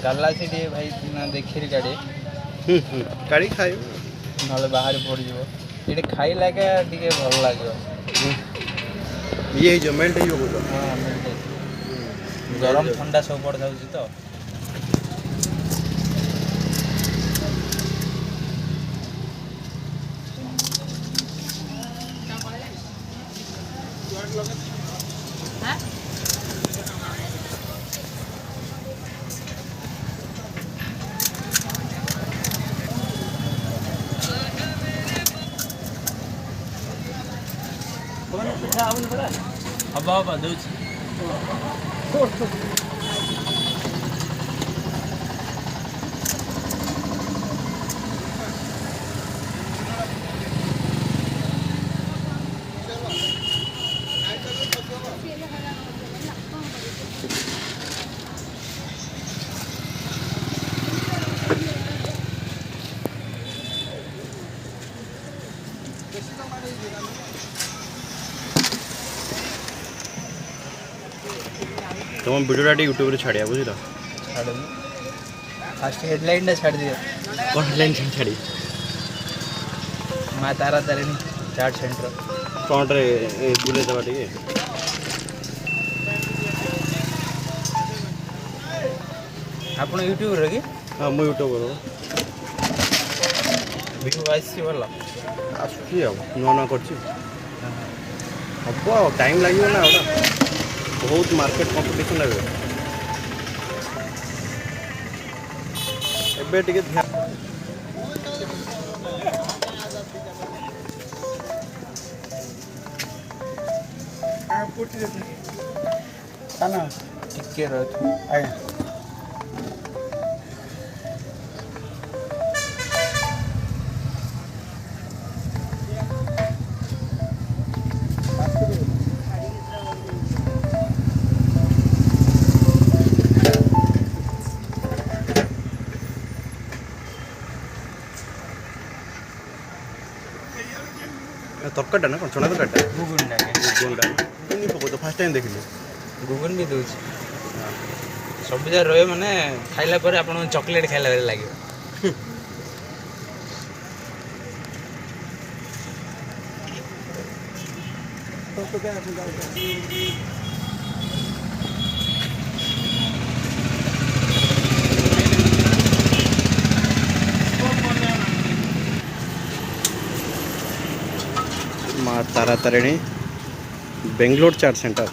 गला से भाई ना देखी गाड़ी गाड़ी खाए ना बाहर पड़ जाव ये खाई लगे टे भल लगे ये जो मेल्ट हो हाँ गरम ठंडा सब पड़ जाऊँ तो हवा हवा दूस तुम वीडियो यूट्यूब छाड़िया बुझल छाड़ फास्ट हेडलाइन छाड़ दिए कौन हेडलाइन छाड़ी माँ तारा तारिणी चाट सेंटर कौन रे बुले दबा टे आप यूट्यूब रे कि हाँ मु यूट्यूब व्यू आसी भल आसुची नुआ नुआ कर हम टाइम लगे ना बहुत मार्केट कंपटीशन लगे एबे टिके खाना टिके रहो आया तरकाटा ना कौन चना तरकाटा गुगुन पकड़ फास्ट टाइम देखिए गुगुन भी दूस सब जगह रहे मैंने खाइला पर आपन चॉकलेट खाइला बेले लागे माँ तारा तारिणी बेंगलोर चाट सेंटर